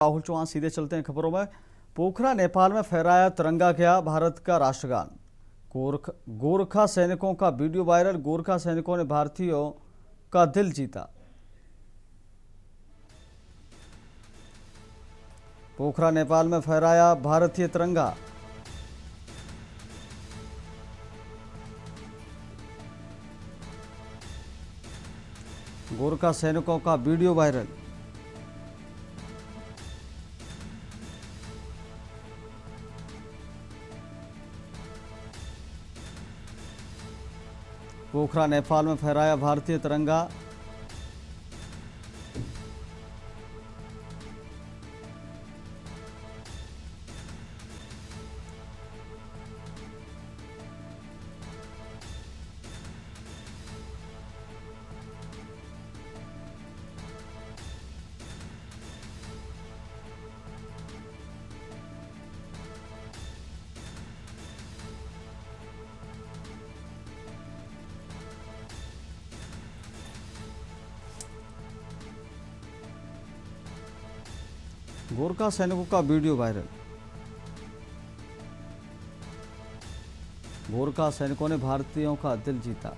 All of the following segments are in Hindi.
राहुल चौहान, सीधे चलते हैं खबरों में। पोखरा नेपाल में फहराया तिरंगा, किया भारत का राष्ट्रगान। गोरखा सैनिकों का वीडियो वायरल। गोरखा सैनिकों ने भारतीयों का दिल जीता। पोखरा नेपाल में फहराया भारतीय तिरंगा। गोरखा सैनिकों का वीडियो वायरल। पोखरा नेपाल में फहराया भारतीय तिरंगा। गोरखा सैनिकों का वीडियो वायरल। गोरखा सैनिकों ने भारतीयों का दिल जीता।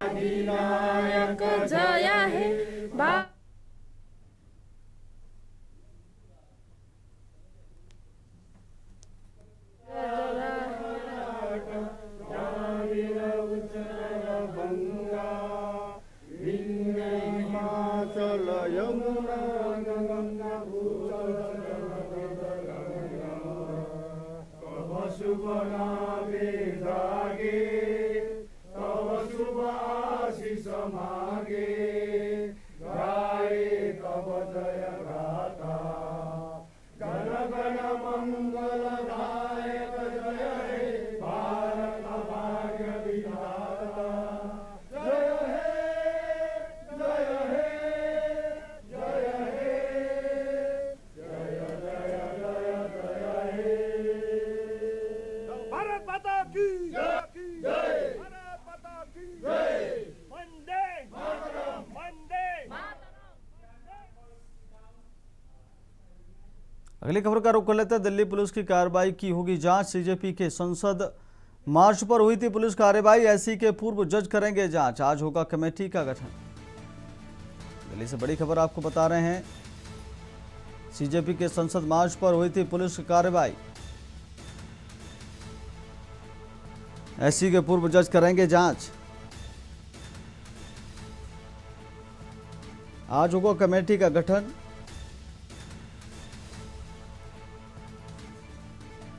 अधिनायक जय हे अगली खबर का रुख कर लेते हैं। दिल्ली पुलिस की कार्रवाई की होगी जांच। सीजेपी के संसद मार्च पर हुई थी पुलिस कार्रवाई। एससी के पूर्व जज करेंगे जांच। आज होगा कमेटी का गठन। दिल्ली से बड़ी खबर आपको बता रहे हैं। सीजेपी के संसद मार्च पर हुई थी पुलिस कार्रवाई। एससी के पूर्व जज करेंगे जांच। आज होगा कमेटी का गठन।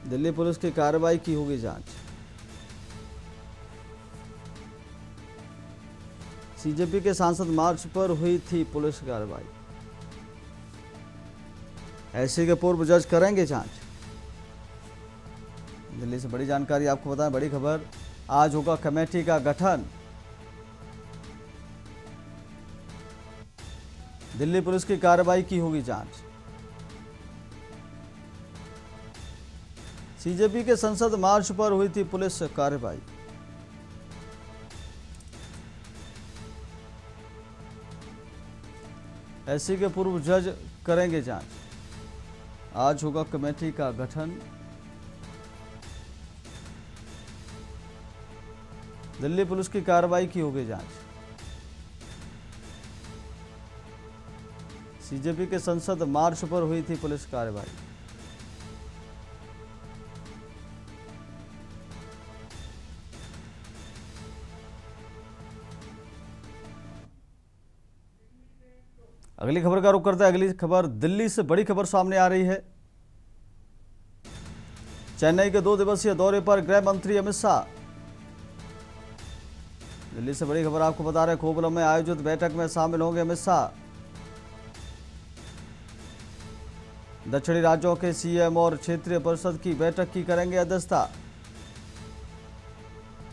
दिल्ली पुलिस की कार्रवाई की होगी जांच। सीजेपी के सांसद मार्च पर हुई थी पुलिस कार्रवाई। एससी के पूर्व जज करेंगे जांच। दिल्ली से बड़ी जानकारी आपको बताएं, बड़ी खबर। आज होगा कमेटी का गठन। दिल्ली पुलिस की कार्रवाई की होगी जांच। सीजेपी के संसद मार्च पर हुई थी पुलिस कार्रवाई। एससी के पूर्व जज करेंगे जांच। आज होगा कमेटी का गठन। दिल्ली पुलिस की कार्रवाई की होगी जांच। सीजेपी के संसद मार्च पर हुई थी पुलिस कार्रवाई। अगली खबर का रुख करते हैं। अगली खबर दिल्ली से बड़ी खबर सामने आ रही है। चेन्नई के 2 दिवसीय दौरे पर गृह मंत्री अमित शाह। दिल्ली से बड़ी खबर आपको बता रहे हैं, कोवलम में आयोजित बैठक में शामिल होंगे अमित शाह। दक्षिणी राज्यों के सीएम और क्षेत्रीय परिषद की बैठक की करेंगे अध्यक्षता।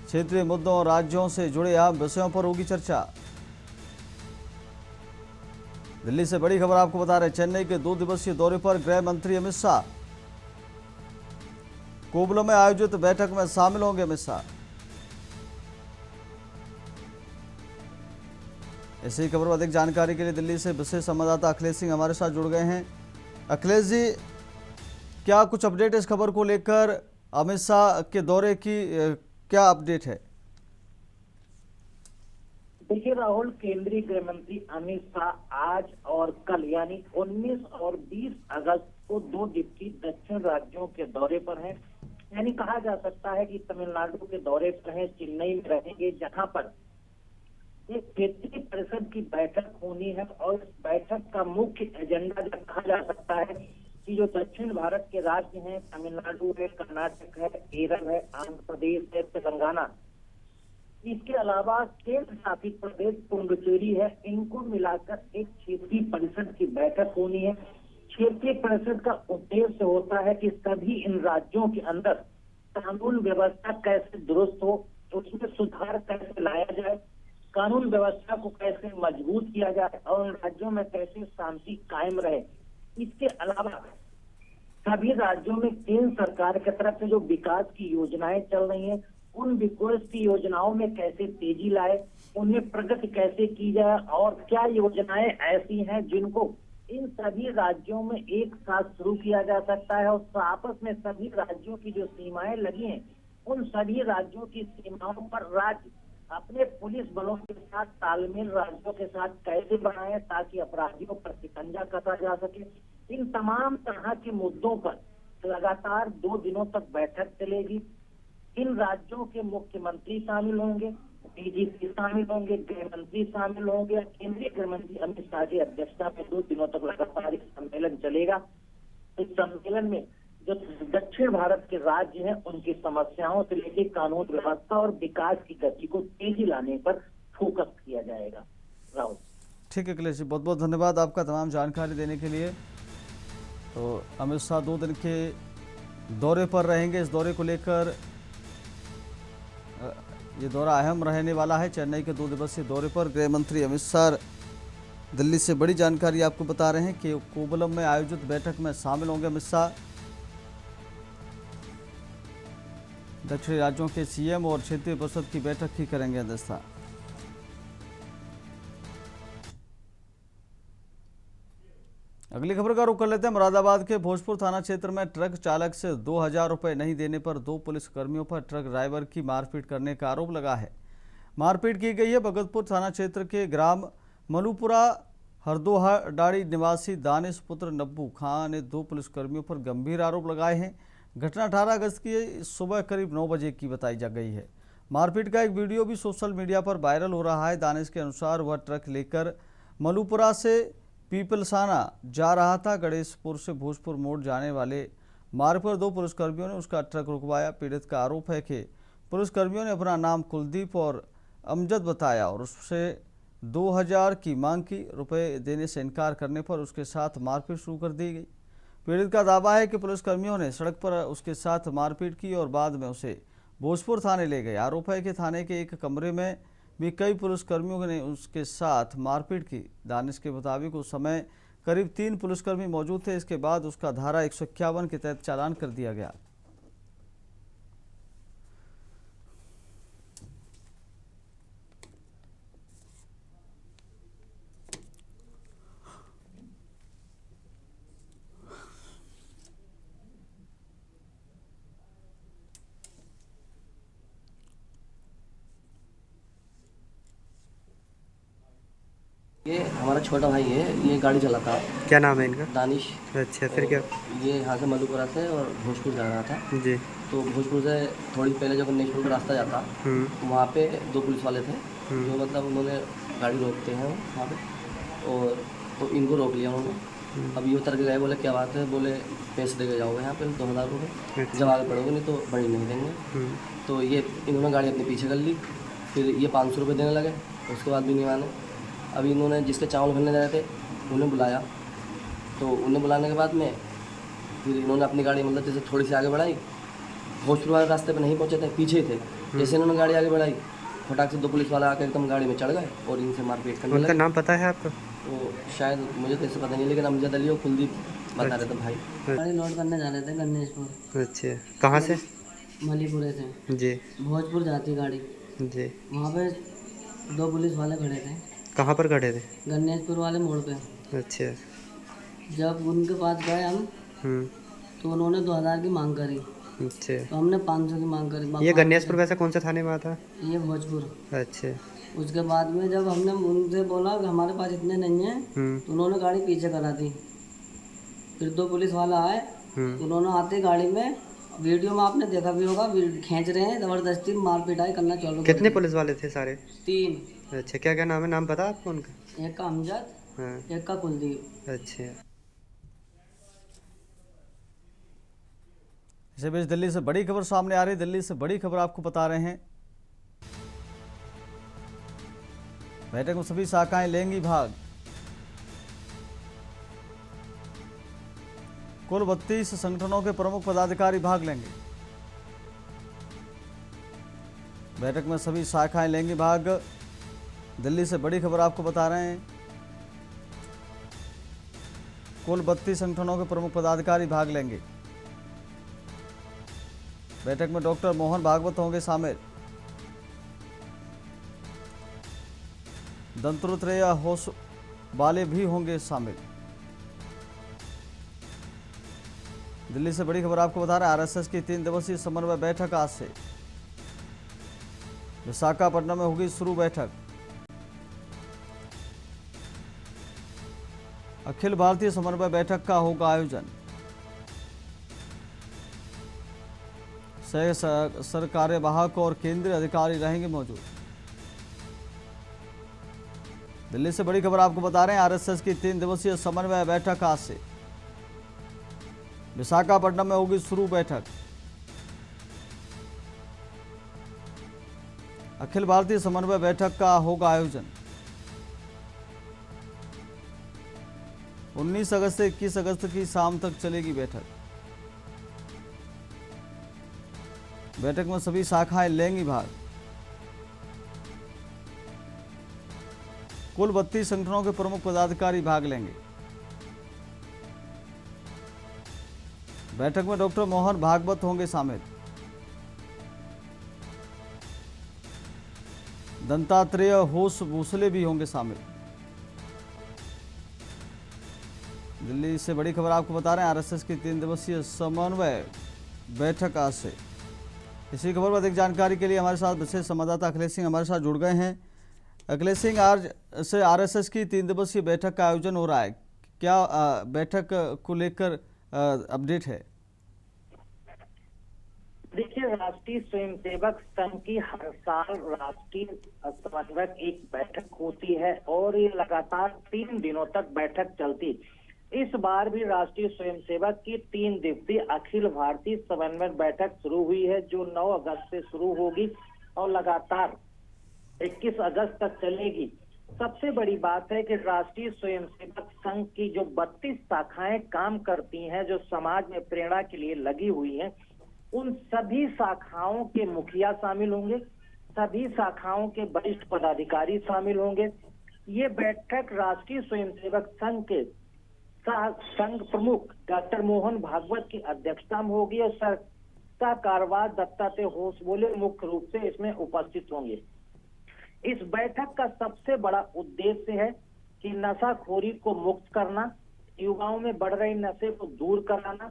क्षेत्रीय मुद्दों और राज्यों से जुड़े अहम विषयों पर होगी चर्चा। दिल्ली से बड़ी खबर आपको बता रहे हैं, चेन्नई के 2 दिवसीय दौरे पर गृह मंत्री अमित शाह। कोवलम में आयोजित बैठक में शामिल होंगे अमित शाह। ऐसी खबर पर अधिक जानकारी के लिए दिल्ली से विशेष संवाददाता अखिलेश सिंह हमारे साथ जुड़ गए हैं। अखिलेश जी, क्या कुछ अपडेट इस खबर को लेकर, अमित शाह के दौरे की क्या अपडेट है? देखिए राहुल, केंद्रीय गृह मंत्री अमित शाह आज और कल यानी 19 और 20 अगस्त को 2 दिवसीय दक्षिण राज्यों के दौरे पर हैं। यानी कहा जा सकता है कि तमिलनाडु के दौरे पर हैं, चेन्नई में रहेंगे, जहां पर एक क्षेत्रीय परिषद की बैठक होनी है। और इस बैठक का मुख्य एजेंडा जो कहा जा सकता है कि जो दक्षिण भारत के राज्य हैं, तमिलनाडु है, कर्नाटक है, केरल है, आंध्र प्रदेश है, तेलंगाना, इसके अलावा केंद्र शासित प्रदेश पुडुचेरी है, इनको मिलाकर एक क्षेत्रीय परिषद की बैठक होनी है। क्षेत्रीय परिषद का उद्देश्य होता है कि सभी इन राज्यों के अंदर कानून व्यवस्था कैसे दुरुस्त हो, उसमें सुधार कैसे लाया जाए, कानून व्यवस्था को कैसे मजबूत किया जाए और उन राज्यों में कैसे शांति कायम रहे। इसके अलावा सभी राज्यों में केंद्र सरकार की तरफ से जो विकास की योजनाएं चल रही हैं, उन विकास की योजनाओं में कैसे तेजी लाए, उन्हें प्रगति कैसे की जाए और क्या योजनाएं ऐसी हैं जिनको इन सभी राज्यों में एक साथ शुरू किया जा सकता है और आपस में सभी राज्यों की जो सीमाएं लगी हैं, उन सभी राज्यों की सीमाओं पर राज्य अपने पुलिस बलों के साथ तालमेल राज्यों के साथ कैसे बनाए ताकि अपराधियों पर शिकंजा कसा जा सके। इन तमाम तरह के मुद्दों पर लगातार 2 दिनों तक बैठक चलेगी। इन राज्यों के मुख्यमंत्री शामिल होंगे, डीजीपी शामिल होंगे, गृह मंत्री शामिल होंगे। केंद्रीय गृह मंत्री अमित शाह की अध्यक्षता में 2 दिनों तक लगातार सम्मेलन चलेगा। इस सम्मेलन में जो दक्षिण भारत के राज्य हैं, उनकी समस्याओं से लेकर कानून व्यवस्था और विकास की गति को तेजी लाने पर फोकस किया जाएगा। राहुल, ठीक है अखिलेश जी, बहुत बहुत धन्यवाद आपका तमाम जानकारी देने के लिए। तो अमित शाह 2 दिन के दौरे पर रहेंगे। इस दौरे को लेकर ये दौरा अहम रहने वाला है। चेन्नई के 2 दिवसीय दौरे पर गृह मंत्री अमित शाह दिल्ली से बड़ी जानकारी आपको बता रहे हैं कि कोवलम में आयोजित बैठक में शामिल होंगे अमित शाह। दक्षिणी राज्यों के सीएम और क्षेत्रीय परिषद की बैठक की करेंगे अध्यक्षता। अगली खबर का रुख कर लेते हैं। मुरादाबाद के भोजपुर थाना क्षेत्र में ट्रक चालक से 2000 रुपये नहीं देने पर 2 पुलिसकर्मियों पर ट्रक ड्राइवर की मारपीट करने का आरोप लगा है। मारपीट की गई है भगतपुर थाना क्षेत्र के ग्राम मलूपुरा हरदोहाडाड़ी निवासी दानिश पुत्र नब्बू खान ने 2 पुलिसकर्मियों पर गंभीर आरोप लगाए हैं। घटना 18 अगस्त की सुबह करीब 9 बजे की बताई जा गई है। मारपीट का एक वीडियो भी सोशल मीडिया पर वायरल हो रहा है। दानिश के अनुसार वह ट्रक लेकर मलूपुरा से पीपलसाना जा रहा था। गणेशपुर से भोजपुर मोड़ जाने वाले मार्ग पर 2 पुलिसकर्मियों ने उसका ट्रक रुकवाया। पीड़ित का आरोप है कि पुलिसकर्मियों ने अपना नाम कुलदीप और अमजद बताया और उससे 2000 की मांग की। रुपए देने से इनकार करने पर उसके साथ मारपीट शुरू कर दी गई। पीड़ित का दावा है कि पुलिसकर्मियों ने सड़क पर उसके साथ मारपीट की और बाद में उसे भोजपुर थाने ले गए। आरोप है कि थाने के एक कमरे में भी कई पुलिसकर्मियों ने उसके साथ मारपीट की। दानिश के मुताबिक उस समय करीब 3 पुलिसकर्मी मौजूद थे। इसके बाद उसका धारा 151 के तहत चालान कर दिया गया। ये हमारा छोटा भाई है, ये गाड़ी चलाता है। क्या नाम है इनका? दानिश। अच्छा, फिर क्या? ये यहाँ से मधुपुरा से और भोजपुर जा रहा था जी। तो भोजपुर से थोड़ी पहले जब नेशनल का रास्ता जाता वहाँ पे 2 पुलिस वाले थे जो मतलब उन्होंने गाड़ी रोकते हैं वहाँ पे और तो इनको रोक लिया उन्होंने। अब ये उतर के गए, बोले क्या बात है, बोले पैसे दे के जाओगे यहाँ पे 2000 रुपये, जब आगे पड़ोगे नहीं तो बड़ी नहीं देंगे। तो ये इन्होंने गाड़ी अपने पीछे कर ली। फिर ये 500 रुपये देने लगे, उसके बाद भी नहीं माने। अभी इन्होंने जिसके चावल भरने रहे थे उन्हें बुलाया, तो उन्हें बुलाने के बाद में फिर इन्होंने अपनी गाड़ी मतलब जैसे थोड़ी सी आगे बढ़ाई, भोजपुर वाले रास्ते पे नहीं पहुंचे थे, पीछे ही थे। जैसे इन्होंने गाड़ी आगे बढ़ाई, फटाक से 2 पुलिस वाले आकर एकदम गाड़ी में चढ़ गए और इनसे मारपीट करने लगे। उनका नाम पता है आपको? तो शायद मुझे तो ऐसे पता नहीं, लेकिन अमजद अली और कुलदीप बता रहे थे भाई। गाड़ी लोड करने जा रहे थे गणेशपुर। अच्छा, कहाँ से? मलीपुरे से जी भोजपुर जाती गाड़ी। जी। वहाँ पे 2 पुलिस वाले खड़े थे, कहाँ पर खड़े थे? गणेशपुर वाले मोड़ पे। अच्छा। जब उनके पास गए हम तो उन्होंने 2000 की मांग करी, अच्छा। तो हमने 500 की मांग करी। ये गणेशपुर वैसे कौन सा थाने में आता? ये भोजपुर। अच्छा। उसके बाद में जब हमने उनसे बोला कि हमारे पास इतने नहीं हैं, तो उन्होंने गाड़ी पीछे करा दी। फिर 2 पुलिस वाला आए, तो उन्होंने आते गाड़ी में, वीडियो में आपने देखा भी होगा, खींच रहे हैं, ज़बरदस्ती मार पिटाई करना चालू। कितने पुलिस वाले थे सारे? 3। अच्छा, क्या क्या नाम है? नाम पता आपको उनका? एक का अमजद, हाँ। एक का कुलदीप। अच्छा। इसी बीच दिल्ली से बड़ी खबर सामने आ रही है। दिल्ली से बड़ी खबर आपको बता रहे हैं। बैठक में सभी शाखाएं लेंगी भाग। कुल 32 संगठनों के प्रमुख पदाधिकारी भाग लेंगे। बैठक में सभी शाखाएं लेंगी भाग। दिल्ली से बड़ी खबर आपको बता रहे हैं। कुल 32 संगठनों के प्रमुख पदाधिकारी भाग लेंगे। बैठक में डॉक्टर मोहन भागवत होंगे शामिल। दंतोत्रेय होश वाले भी होंगे शामिल। दिल्ली से बड़ी खबर आपको बता रहे हैं। आरएसएस की 3 दिवसीय समन्वय बैठक आज से। विशाखापट्टनम में होगी शुरू बैठक। अखिल भारतीय समन्वय बैठक का होगा आयोजन। सरकार्यवाहक और केंद्रीय अधिकारी रहेंगे मौजूद। दिल्ली से बड़ी खबर आपको बता रहे हैं। आरएसएस की 3 दिवसीय समन्वय बैठक आज से। विशाखापट्टनम में होगी शुरू बैठक। अखिल भारतीय समन्वय बैठक का होगा आयोजन। 19 अगस्त से 21 अगस्त की शाम तक चलेगी बैठक। बैठक में सभी शाखाएं लेंगी भाग। कुल 32 संगठनों के प्रमुख पदाधिकारी भाग लेंगे। बैठक में डॉक्टर मोहन भागवत होंगे शामिल। दंतात्रेय होश भूसले भी होंगे शामिल। दिल्ली से बड़ी खबर आपको बता रहे हैं। आरएसएस की 3 दिवसीय समन्वय बैठक आज से। इसी खबर पर अधिक जानकारी के लिए हमारे साथ विशेष संवाददाता अखिलेश सिंह हमारे साथ जुड़ गए हैं। अखिलेश सिंह, आज से आरएसएस की 3 दिवसीय बैठक का आयोजन हो रहा है, क्या बैठक को लेकर अपडेट है? देखिए, राष्ट्रीय स्वयंसेवक संघ की हर साल राष्ट्रीय समन्वयक एक बैठक होती है और ये लगातार 3 दिनों तक बैठक चलती। इस बार भी राष्ट्रीय स्वयंसेवक की 3 दिवसीय अखिल भारतीय समन्वय बैठक शुरू हुई है, जो 9 अगस्त से शुरू होगी और लगातार 21 अगस्त तक चलेगी। सबसे बड़ी बात है कि राष्ट्रीय स्वयंसेवक संघ की जो 32 शाखाएं काम करती हैं, जो समाज में प्रेरणा के लिए लगी हुई हैं, उन सभी शाखाओं के मुखिया शामिल होंगे, सभी शाखाओं के वरिष्ठ पदाधिकारी शामिल होंगे। ये बैठक राष्ट्रीय स्वयंसेवक संघ के संघ प्रमुख डॉक्टर मोहन भागवत की अध्यक्षता में होगी और सरका कारवार दत्तात्रेय होसबोले मुख्य रूप से इसमें उपस्थित होंगे। इस बैठक का सबसे बड़ा उद्देश्य है कि नशाखोरी को मुक्त करना, युवाओं में बढ़ रही नशे को दूर कराना,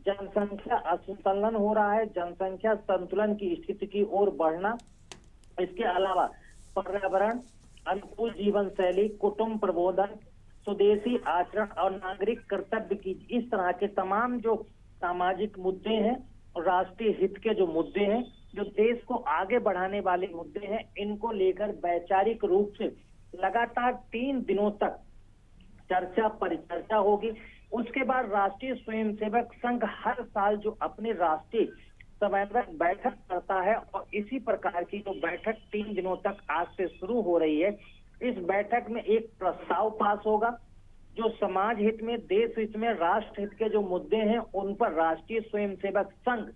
जनसंख्या असंतुलन हो रहा है, जनसंख्या संतुलन की स्थिति की ओर बढ़ना। इसके अलावा पर्यावरण अनुकूल जीवन शैली, कुटुंब प्रबोधन, स्वदेशी आचरण और नागरिक कर्तव्य की इस तरह के तमाम जो सामाजिक मुद्दे हैं और राष्ट्रीय हित के जो मुद्दे हैं, जो देश को आगे बढ़ाने वाले मुद्दे हैं, इनको लेकर वैचारिक रूप से लगातार 3 दिनों तक चर्चा परिचर्चा होगी। उसके बाद राष्ट्रीय स्वयंसेवक संघ हर साल जो अपने राष्ट्रीय समन्वयक बैठक करता है और इसी प्रकार की जो बैठक 3 दिनों तक आज से शुरू हो रही है, इस बैठक में एक प्रस्ताव पास होगा जो समाज हित में, देश हित में, राष्ट्र हित के जो मुद्दे हैं उन पर राष्ट्रीय स्वयंसेवक संघ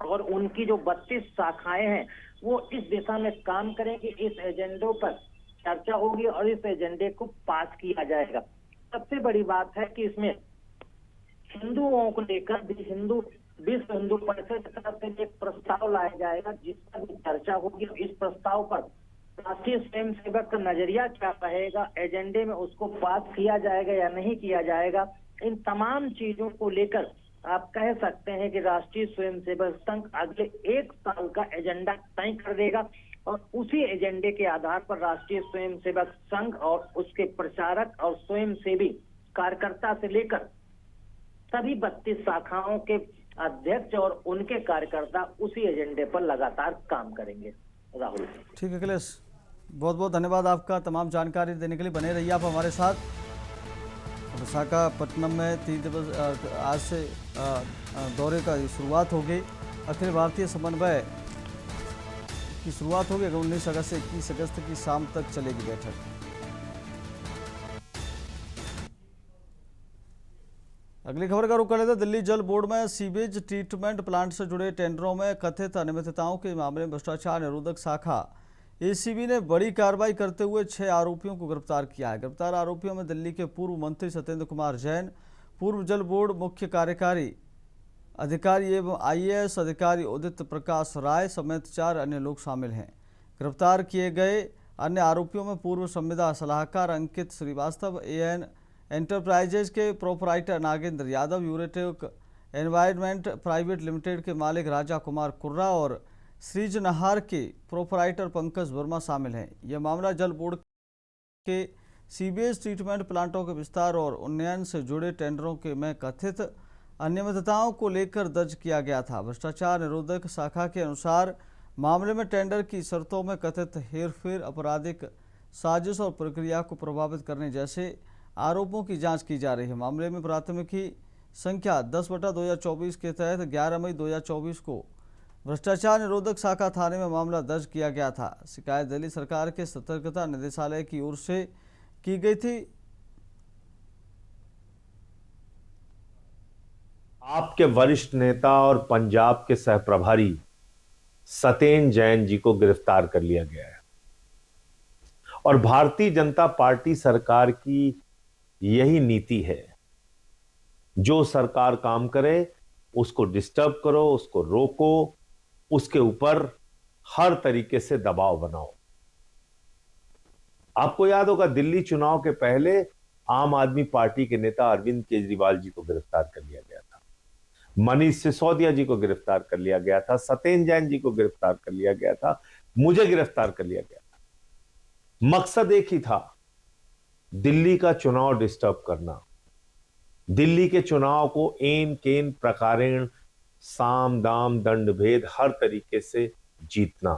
और उनकी जो 32 शाखाएं हैं वो इस दिशा में काम करेंगे। इस एजेंडे पर चर्चा होगी और इस एजेंडे को पास किया जाएगा। सबसे बड़ी बात है कि इसमें हिंदुओं को लेकर भी विश्व हिंदू परिषद की तरफ से एक प्रस्ताव लाया जाएगा जिस पर भी चर्चा होगी। इस प्रस्ताव पर राष्ट्रीय स्वयंसेवक का नजरिया क्या रहेगा, एजेंडे में उसको पास किया जाएगा या नहीं किया जाएगा, इन तमाम चीजों को लेकर आप कह सकते हैं कि राष्ट्रीय स्वयंसेवक संघ अगले 1 साल का एजेंडा तय कर देगा और उसी एजेंडे के आधार पर राष्ट्रीय स्वयंसेवक संघ और उसके प्रचारक और स्वयंसेवी कार्यकर्ता से लेकर सभी 32 शाखाओं के अध्यक्ष और उनके कार्यकर्ता उसी एजेंडे पर लगातार काम करेंगे। राहुल, ठीक है अखिलेश, बहुत बहुत धन्यवाद आपका तमाम जानकारी देने के लिए। बने रहिए आप हमारे साथ। विशाखापट्टनम में 3 दिवस आज से दौरे का शुरुआत हो गई। अखिल भारतीय समन्वय की शुरुआत होगी। 19 अगस्त से 21 अगस्त की शाम तक चलेगी बैठक। अगली खबर का रुख कर लेते हैं। दिल्ली जल बोर्ड में सीवेज ट्रीटमेंट प्लांट से जुड़े टेंडरों में कथित अनियमितताओं के मामले में भ्रष्टाचार निरोधक शाखा एसीबी ने बड़ी कार्रवाई करते हुए 6 आरोपियों को गिरफ्तार किया है। गिरफ्तार आरोपियों में दिल्ली के पूर्व मंत्री सत्येंद्र कुमार जैन, पूर्व जल बोर्ड मुख्य कार्यकारी अधिकारी एवं IAS अधिकारी उदित प्रकाश राय समेत 4 अन्य लोग शामिल हैं। गिरफ्तार किए गए अन्य आरोपियों में पूर्व संविदा सलाहकार अंकित श्रीवास्तव, AN एंटरप्राइजेज के प्रोपराइटर नागेंद्र यादव, यूरेटेक एनवायरनमेंट प्राइवेट लिमिटेड के मालिक राजा कुमार कुर्रा और सृजनहार के प्रोपराइटर पंकज वर्मा शामिल हैं। यह मामला जल बोर्ड के सीवेज ट्रीटमेंट प्लांटों के विस्तार और उन्नयन से जुड़े टेंडरों के में कथित अनियमितताओं को लेकर दर्ज किया गया था। भ्रष्टाचार निरोधक शाखा के अनुसार मामले में टेंडर की शर्तों में कथित हेरफेर, आपराधिक साजिश और प्रक्रिया को प्रभावित करने जैसे आरोपों की जांच की जा रही है। मामले में प्राथमिकी संख्या 10/2024 के तहत 11 मई 2024 को भ्रष्टाचार निरोधक शाखा थाने में मामला दर्ज किया गया था। शिकायत दिल्ली सरकार के सतर्कता निदेशालय की ओर से की गई थी। आपके वरिष्ठ नेता और पंजाब के सहप्रभारी सत्येंद्र जैन जी को गिरफ्तार कर लिया गया है और भारतीय जनता पार्टी सरकार की यही नीति है, जो सरकार काम करे उसको डिस्टर्ब करो, उसको रोको, उसके ऊपर हर तरीके से दबाव बनाओ। आपको याद होगा दिल्ली चुनाव के पहले आम आदमी पार्टी के नेता अरविंद केजरीवाल जी को गिरफ्तार कर लिया गया था, मनीष सिसोदिया जी को गिरफ्तार कर लिया गया था, सत्येंद्र जैन जी को गिरफ्तार कर लिया गया था, मुझे गिरफ्तार कर लिया गया था। मकसद एक ही था, दिल्ली का चुनाव डिस्टर्ब करना, दिल्ली के चुनाव को एन केन प्रकारेण साम दाम दंड भेद हर तरीके से जीतना।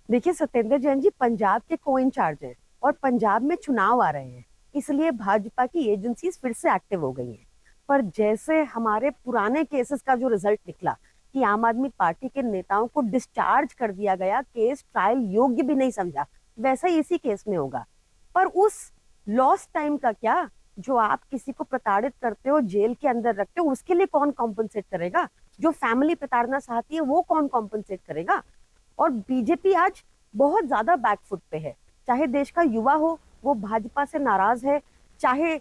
देखिए सत्येंद्र जैन जी पंजाब के को इंचार्ज हैं और पंजाब में चुनाव आ रहे हैं, इसलिए भाजपा की एजेंसीज फिर से एक्टिव हो गई हैं। पर जैसे हमारे पुराने केसेस का जो रिजल्ट निकला कि आम आदमी पार्टी के नेताओं को डिस्चार्ज कर दिया गया, केस ट्रायल योग्य भी नहीं समझा, वैसा ही इसी केस में होगा। पर उस लॉस्ट टाइम का क्या, जो आप किसी को प्रताड़ित करते हो, जेल के अंदर रखते हो, उसके लिए कौन कॉम्पनसेट करेगा? जो फैमिली प्रताड़ना चाहती है वो कौन कॉम्पनसेट करेगा? और बीजेपी आज बहुत ज्यादा बैकफुट पे है। चाहे देश का युवा हो वो भाजपा से नाराज है, चाहे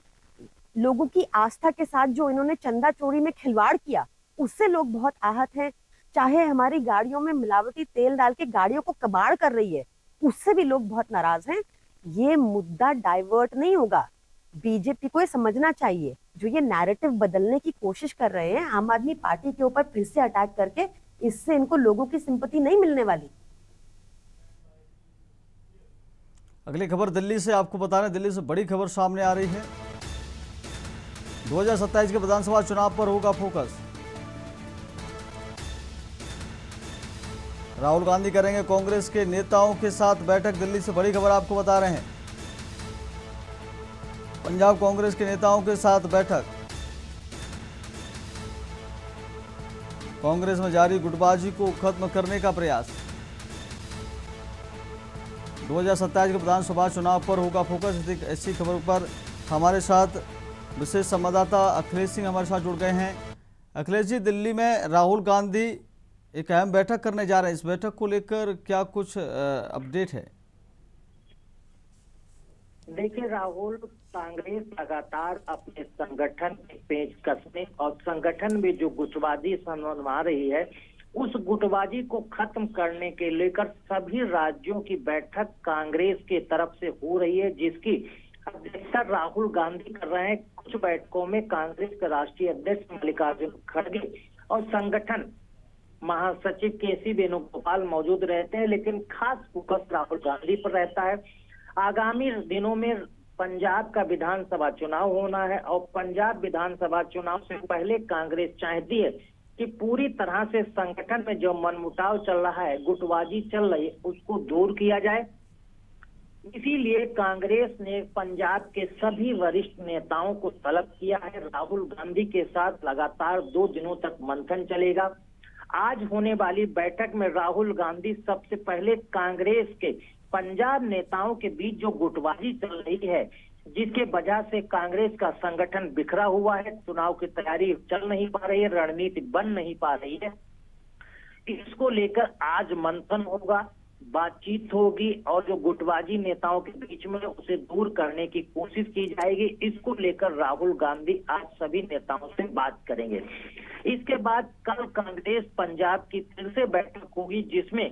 लोगों की आस्था के साथ जो इन्होंने चंदा चोरी में खिलवाड़ किया उससे लोग बहुत आहत हैं, चाहे हमारी गाड़ियों में मिलावटी तेल डाल के गाड़ियों को कबाड़ कर रही है उससे भी लोग बहुत नाराज हैं। ये मुद्दा डाइवर्ट नहीं होगा। बीजेपी को ये समझना चाहिए, जो ये नैरेटिव बदलने की कोशिश कर रहे हैं आम आदमी पार्टी के ऊपर फिर से अटैक करके, इससे इनको लोगों की सिंपैथी नहीं मिलने वाली। अगली खबर दिल्ली से आपको बता रहे हैं, दिल्ली से बड़ी खबर सामने आ रही है। 2027 के विधानसभा चुनाव पर होगा फोकस। राहुल गांधी करेंगे कांग्रेस के नेताओं के साथ बैठक। दिल्ली से बड़ी खबर आपको बता रहे हैं, पंजाब कांग्रेस के नेताओं के साथ बैठक। कांग्रेस में जारी गुटबाजी को खत्म करने का प्रयास। 2027 के विधानसभा चुनाव पर होगा फोकस। अधिक ऐसी खबर पर हमारे साथ विशेष संवाददाता अखिलेश सिंह हमारे साथ जुड़ गए हैं। अखिलेश जी, दिल्ली में राहुल गांधी एक अहम बैठक करने जा रहे हैं। इस बैठक को लेकर क्या कुछ अपडेट है? देखिए राहुल, कांग्रेस लगातार अपने संगठन के पेच कसने और संगठन में जो गुटबाजी समझा रही है, उस गुटबाजी को खत्म करने के लेकर सभी राज्यों की बैठक कांग्रेस के तरफ से हो रही है, जिसकी अध्यक्षता राहुल गांधी कर रहे हैं। कुछ बैठकों में कांग्रेस के राष्ट्रीय अध्यक्ष मल्लिकार्जुन खड़गे और संगठन महासचिव केसी वेणुगोपाल मौजूद रहते हैं, लेकिन खास फोकस राहुल गांधी पर रहता है। आगामी दिनों में पंजाब का विधानसभा चुनाव होना है और पंजाब विधानसभा चुनाव से पहले कांग्रेस चाहती है कि पूरी तरह से संगठन में जो मनमुटाव चल रहा है, गुटबाजी चल रही है, उसको दूर किया जाए। इसीलिए कांग्रेस ने पंजाब के सभी वरिष्ठ नेताओं को तलब किया है। राहुल गांधी के साथ लगातार 2 दिनों तक मंथन चलेगा। आज होने वाली बैठक में राहुल गांधी सबसे पहले कांग्रेस के पंजाब नेताओं के बीच जो गुटबाजी चल रही है, जिसके वजह से कांग्रेस का संगठन बिखरा हुआ है, चुनाव की तैयारी चल नहीं पा रही है, रणनीति बन नहीं पा रही है, इसको लेकर आज मंथन होगा, बातचीत होगी और जो गुटबाजी नेताओं के बीच में उसे दूर करने की कोशिश की जाएगी। इसको लेकर राहुल गांधी आज सभी नेताओं से बात करेंगे। इसके बाद कल कांग्रेस पंजाब की फिर से बैठक होगी, जिसमें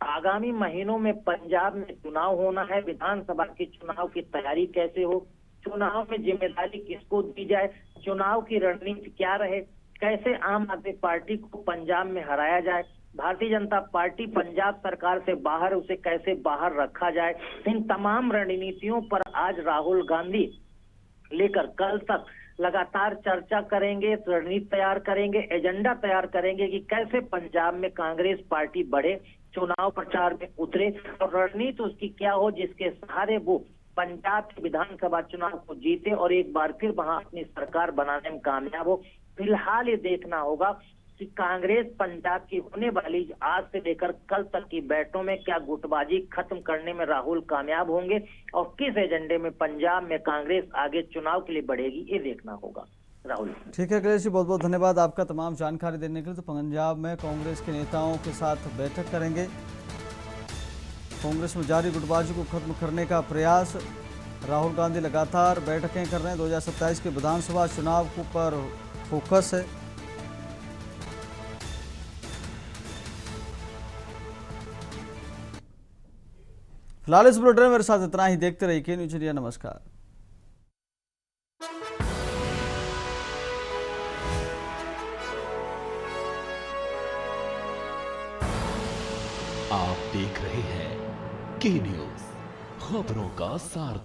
आगामी महीनों में पंजाब में चुनाव होना है। विधानसभा के चुनाव की तैयारी कैसे हो, चुनाव में जिम्मेदारी किसको दी जाए, चुनाव की रणनीति क्या रहे, कैसे आम आदमी पार्टी को पंजाब में हराया जाए, भारतीय जनता पार्टी पंजाब सरकार से बाहर, उसे कैसे बाहर रखा जाए, इन तमाम रणनीतियों पर आज राहुल गांधी लेकर कल तक लगातार चर्चा करेंगे, रणनीति तैयार करेंगे, एजेंडा तैयार करेंगे कि कैसे पंजाब में कांग्रेस पार्टी बढ़े, चुनाव प्रचार में उतरे और रणनीति उसकी क्या हो, जिसके सहारे वो पंजाब के विधानसभा चुनाव को जीते और एक बार फिर वहां अपनी सरकार बनाने में कामयाब हो। फिलहाल ये देखना होगा कि कांग्रेस पंजाब की होने वाली आज से लेकर कल तक की बैठकों में क्या गुटबाजी खत्म करने में राहुल कामयाब होंगे और किस एजेंडे में पंजाब में कांग्रेस आगे चुनाव के लिए बढ़ेगी, ये देखना होगा। राहुल, ठीक है अखिलेश जी, बहुत बहुत धन्यवाद आपका तमाम जानकारी देने के लिए। तो पंजाब में कांग्रेस के नेताओं के साथ बैठक करेंगे, कांग्रेस में जारी गुटबाजी को खत्म करने का प्रयास। राहुल गांधी लगातार बैठकें कर रहे हैं। 2027 के विधानसभा चुनाव पर फोकस है। फिलहाल इस बुलेटिन में मेरे साथ इतना ही। देखते रहिए न्यूज इंडिया। नमस्कार। आप देख रहे हैं के न्यूज, खबरों का सार।